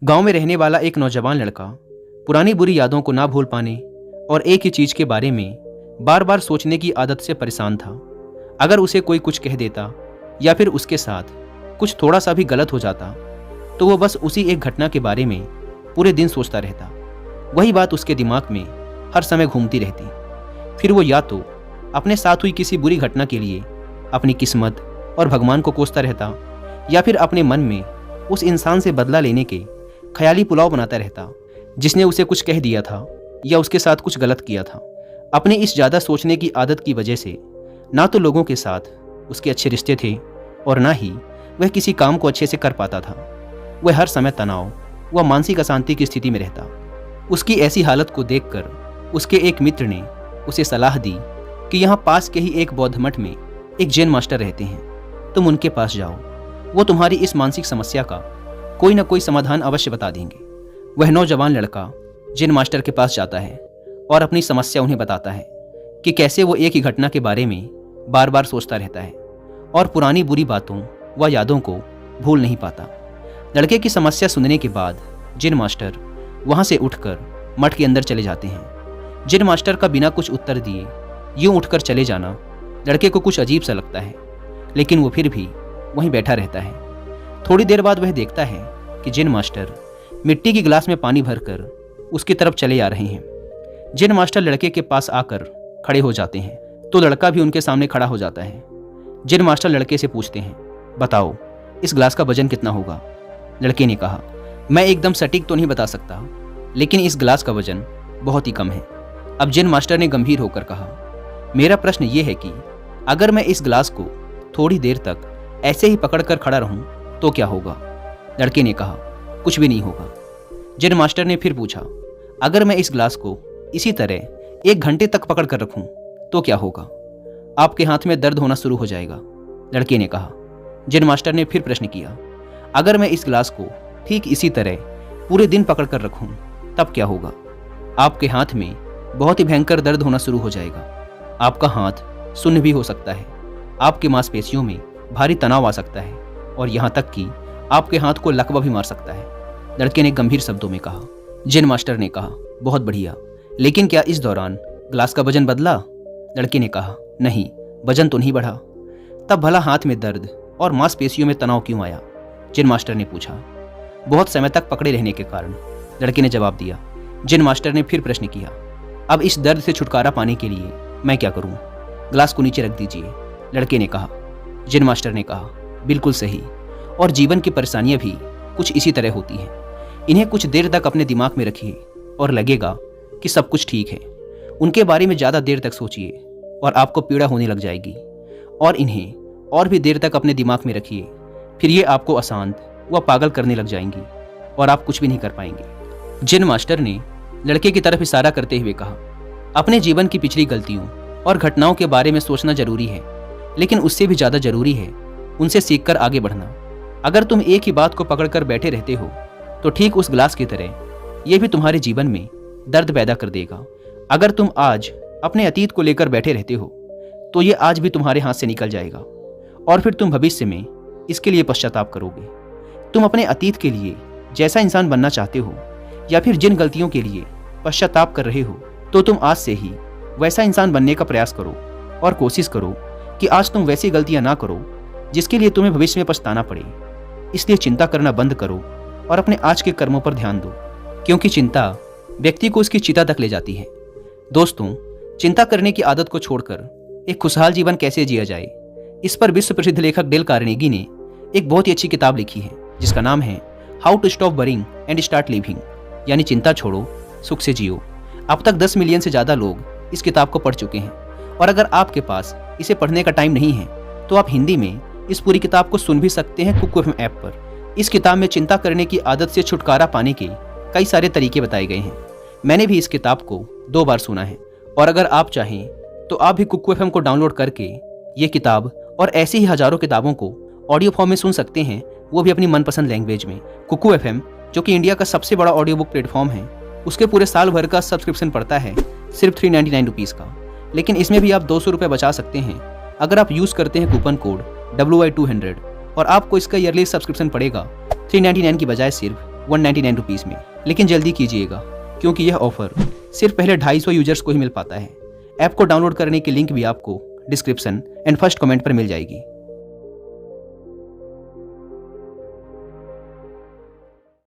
गांव में रहने वाला एक नौजवान लड़का पुरानी बुरी यादों को ना भूल पाने और एक ही चीज के बारे में बार बार सोचने की आदत से परेशान था। अगर उसे कोई कुछ कह देता या फिर उसके साथ कुछ थोड़ा सा भी गलत हो जाता तो वो बस उसी एक घटना के बारे में पूरे दिन सोचता रहता। वही बात उसके दिमाग में हर समय घूमती रहती। फिर वो या तो अपने साथ हुई किसी बुरी घटना के लिए अपनी किस्मत और भगवान को कोसता रहता या फिर अपने मन में उस इंसान से बदला लेने के ख्याली पुलाव बनाता रहता जिसने उसे कुछ कह दिया था या उसके साथ कुछ गलत किया था। अपने इस ज़्यादा सोचने की आदत की वजह से ना तो लोगों के साथ उसके अच्छे रिश्ते थे और ना ही वह किसी काम को अच्छे से कर पाता था। वह हर समय तनाव व मानसिक अशांति की स्थिति में रहता। उसकी ऐसी हालत को देखकर उसके एक मित्र ने उसे सलाह दी कि यहाँ पास के ही एक बौद्ध मठ में एक जैन मास्टर रहते हैं, तुम उनके पास जाओ, वो तुम्हारी इस मानसिक समस्या का कोई ना कोई समाधान अवश्य बता देंगे। वह नौजवान लड़का जैन मास्टर के पास जाता है और अपनी समस्या उन्हें बताता है कि कैसे वो एक ही घटना के बारे में बार बार सोचता रहता है और पुरानी बुरी बातों व यादों को भूल नहीं पाता। लड़के की समस्या सुनने के बाद जैन मास्टर वहाँ से उठकर मठ के अंदर चले जाते हैं। जैन मास्टर का बिना कुछ उत्तर दिए यूं उठकर चले जाना लड़के को कुछ अजीब सा लगता है, लेकिन वो फिर भी वहीं बैठा रहता है। थोड़ी देर बाद वह देखता है कि जैन मास्टर मिट्टी की गिलास में पानी भरकर उसकी तरफ चले आ रहे हैं। जैन मास्टर लड़के के पास आकर खड़े हो जाते हैं तो लड़का भी उनके सामने खड़ा हो जाता है। जैन मास्टर लड़के से पूछते हैं, बताओ इस गिलास का वजन कितना होगा? लड़के ने कहा, मैं एकदम सटीक तो नहीं बता सकता, लेकिन इस गिलास का वजन बहुत ही कम है। अब जैन मास्टर ने गंभीर होकर कहा, मेरा प्रश्न ये है कि अगर मैं इस गिलास को थोड़ी देर तक ऐसे ही पकड़कर खड़ा रहूं तो क्या होगा? लड़के ने कहा, कुछ भी नहीं होगा। जैन मास्टर ने फिर पूछा, अगर मैं इस गिलास को इसी तरह 1 घंटे तक पकड़ कर रखूं तो क्या होगा? आपके हाथ में दर्द होना शुरू हो जाएगा। लड़के ने कहा। जैन मास्टर ने फिर प्रश्न किया, अगर मैं इस गिलास को ठीक इसी तरह पूरे दिन पकड़ कर रखूं तब क्या होगा? आपके हाथ में बहुत ही भयंकर दर्द होना शुरू हो जाएगा। आपका हाथ सुन्न भी हो सकता है, आपकी मांसपेशियों में भारी तनाव आ सकता है और यहाँ तक कि आपके हाथ को लकवा भी मार सकता है। लड़के ने गंभीर शब्दों में कहा। जैन मास्टर ने कहा, बहुत बढ़िया, लेकिन क्या इस दौरान गिलास का वजन बदला? लड़के ने कहा, नहीं, वजन तो नहीं बढ़ा। तब भला हाथ में दर्द और मांसपेशियों में तनाव क्यों आया? जैन मास्टर ने पूछा। बहुत समय तक पकड़े रहने के कारण, लड़के ने जवाब दिया। जैन मास्टर ने फिर प्रश्न किया, अब इस दर्द से छुटकारा पाने के लिए मैं क्या करूं? गिलास को नीचे रख दीजिए। लड़के ने कहा। जैन मास्टर ने कहा, बिल्कुल सही, और जीवन की परेशानियां भी कुछ इसी तरह होती हैं। इन्हें कुछ देर तक अपने दिमाग में रखिए और लगेगा कि सब कुछ ठीक है। उनके बारे में ज़्यादा देर तक सोचिए और आपको पीड़ा होने लग जाएगी, और इन्हें और भी देर तक अपने दिमाग में रखिए, फिर ये आपको अशांत व पागल करने लग जाएंगी और आप कुछ भी नहीं कर पाएंगे। जैन मास्टर ने लड़के की तरफ इशारा करते हुए कहा, अपने जीवन की पिछली गलतियों और घटनाओं के बारे में सोचना जरूरी है, लेकिन उससे भी ज़्यादा जरूरी है उनसे सीखकर आगे बढ़ना। अगर तुम एक ही बात को पकड़कर बैठे रहते हो तो ठीक उस गिलास की तरह यह भी तुम्हारे जीवन में दर्द पैदा कर देगा। अगर तुम आज अपने अतीत को लेकर बैठे रहते हो तो ये आज भी तुम्हारे हाथ से निकल जाएगा और फिर तुम भविष्य में इसके लिए पश्चाताप करोगे। तुम अपने अतीत के लिए जैसा इंसान बनना चाहते हो या फिर जिन गलतियों के लिए पश्चाताप कर रहे हो, तो तुम आज से ही वैसा इंसान बनने का प्रयास करो और कोशिश करो कि आज तुम वैसी गलतियां ना करो जिसके लिए तुम्हें भविष्य में पछताना पड़े। इसलिए चिंता करना बंद करो और अपने आज के कर्मों पर ध्यान दो, क्योंकि चिंता व्यक्ति को उसकी चिता तक ले जाती है। दोस्तों, चिंता करने की आदत को छोड़कर एक खुशहाल जीवन कैसे जिया जाए, इस पर विश्व प्रसिद्ध लेखक डेल कार्नेगी ने एक बहुत ही अच्छी किताब लिखी है जिसका नाम है how to stop worrying and start living, यानी चिंता छोड़ो, सुख से जियो। अब तक 10 मिलियन से ज़्यादा लोग इस किताब को पढ़ चुके हैं, और अगर आपके पास इसे पढ़ने का टाइम नहीं है तो आप हिंदी में इस पूरी किताब को सुन भी सकते हैं कुकू एफएम ऐप पर। इस किताब में चिंता करने की आदत से छुटकारा पाने के कई सारे तरीके बताए गए हैं। मैंने भी इस किताब को 2 बार सुना है, और अगर आप चाहें तो आप भी कुकू एफएम को डाउनलोड करके ये किताब और ऐसी ही हजारों किताबों को ऑडियो फॉर्म में सुन सकते हैं, वो भी अपनी मनपसंद लैंग्वेज में। कुकू एफएम, जो कि इंडिया का सबसे बड़ा ऑडियो बुक प्लेटफॉर्म है, उसके पूरे साल भर का सब्सक्रिप्शन पड़ता है सिर्फ 399 रुपीज़ का, लेकिन इसमें भी आप 200 रुपये बचा सकते हैं अगर आप यूज़ करते हैं कूपन कोड WI200, और आपको इसका ईयरली सब्सक्रिप्शन पड़ेगा 399 की बजाय सिर्फ ₹199 में। लेकिन जल्दी कीजिएगा क्योंकि यह ऑफर सिर्फ पहले 250 यूजर्स को ही मिल पाता है। ऐप को डाउनलोड करने की लिंक भी आपको डिस्क्रिप्शन एंड फर्स्ट कमेंट पर मिल जाएगी।